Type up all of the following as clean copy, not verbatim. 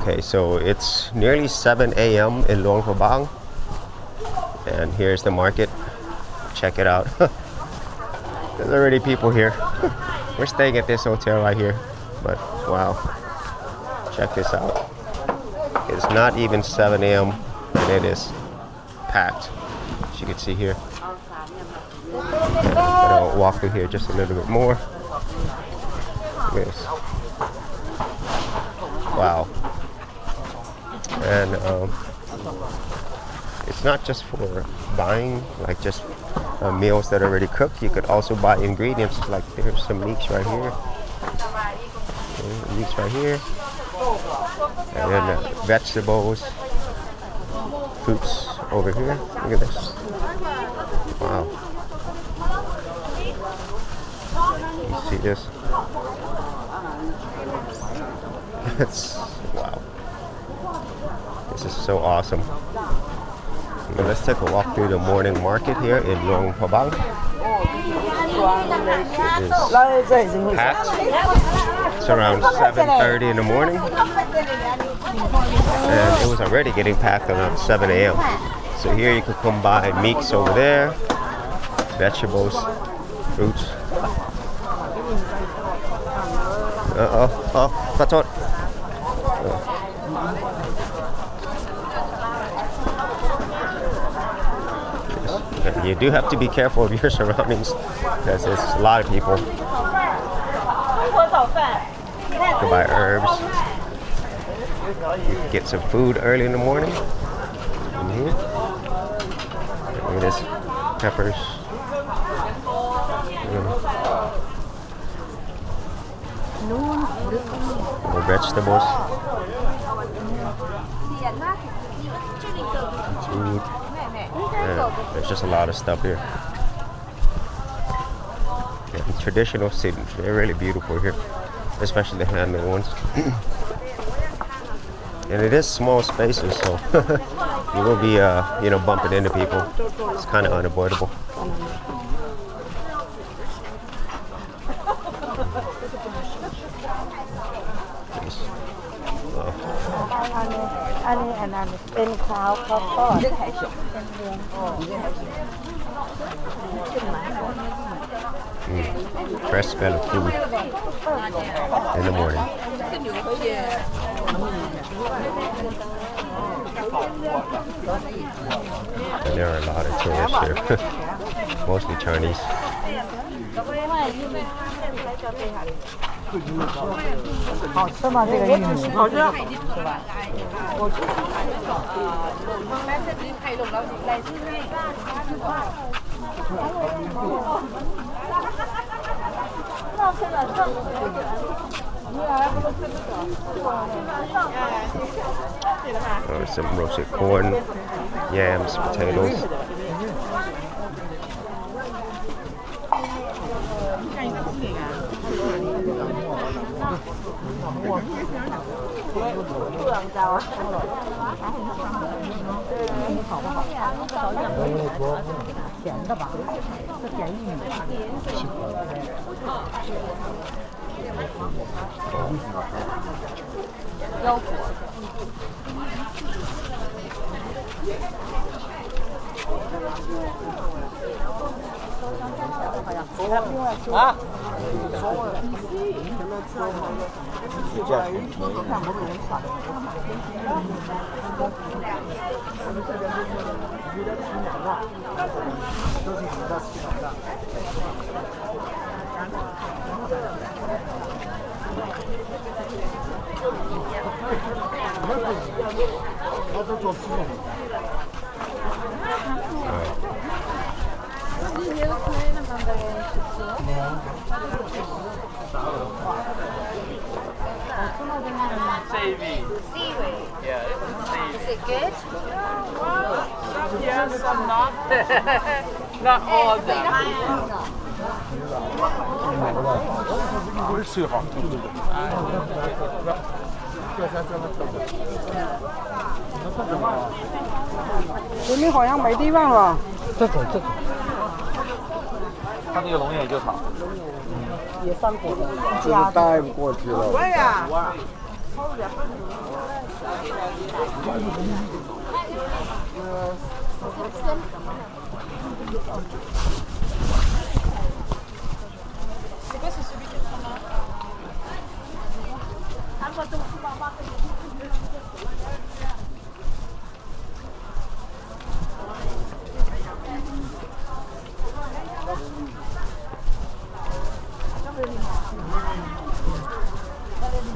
Okay, so it's nearly 7 a.m. in Luang Prabang, and here's the market. Check it out. There's already people here. We're staying at this hotel right here, but wow, check this out. It's not even 7 a.m. and it is packed, as you can see here. I'll walk through here just a little bit more. Yes. Wow. And it's not just for buying, like just meals that are already cooked. You could also buy ingredients, like there's some meats right here. Okay, meats right here. And then vegetables, fruits over here. Look at this. Wow. You see this? It's wow. This is so awesome. Now let's take a walk through the morning market here in Luang Prabang. It is packed. It's around 7:30 in the morning, and it was already getting packed around 7 a.m. So here you could come buy meats over there, vegetables, fruits. That's what. You do have to be careful of your surroundings because there's a lot of people. You can buy herbs. You can get some food early in the morning. Look at this, peppers. More vegetables. Food. Yeah, there's just a lot of stuff here. Yeah, traditional settings, they're really beautiful here, especially the handmade ones. And it is small spaces, so you will be, bumping into people. It's kind of unavoidable. Fresh smell of food in the morning. And there are a lot of tourists here, mostly Chinese. Some roasted corn, yams, potatoes. Seaweed. Yeah, it's seaweed. Is it good? Yes, I'm not. Not all of them. 不是最好。前面好像没地方了。这种。他那个龙眼就好。也上火的。就是带不过去了。对呀。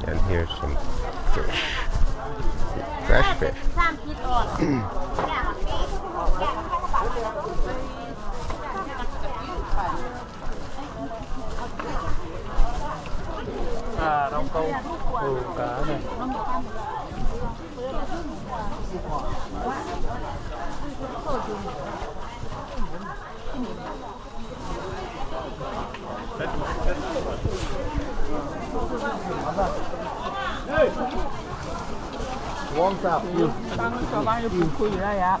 And here's some fish. Fresh fish. À, đông câu, cá này. Quang sạp nhiều. Tăng cho bao nhiêu cùi ở đây ạ?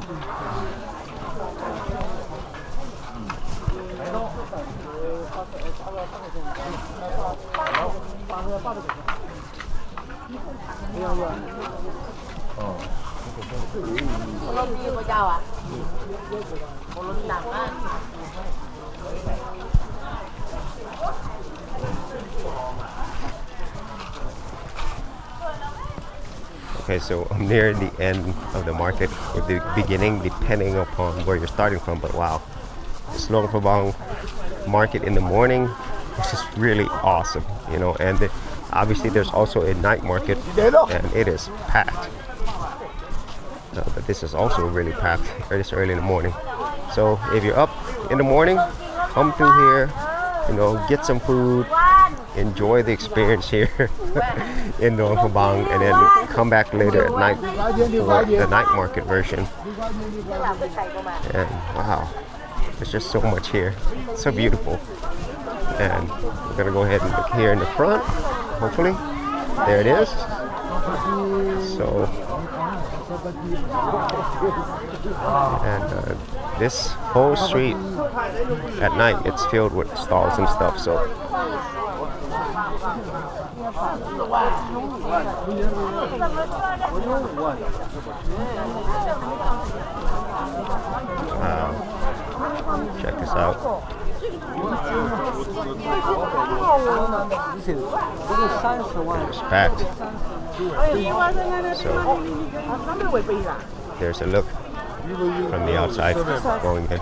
Colombi của cháu ạ? Colombi nặng á. Okay, so I'm near the end of the market, or the beginning, depending upon where you're starting from. But wow, this Luang Prabang market in the morning is just really awesome, you know. And obviously, there's also a night market, and it is packed. But this is also really packed this early in the morning. So if you're up in the morning, come through here, you know, get some food, enjoy the experience here in Luang Prabang, and then come back later at night for the night market version. And wow, there's just so much here. So beautiful. And we're gonna go ahead and look here in the front. Hopefully, there it is. So, and this whole street at night, it's filled with stalls and stuff. So. Wow. Check this out. It's packed. So there's a look from the outside going in.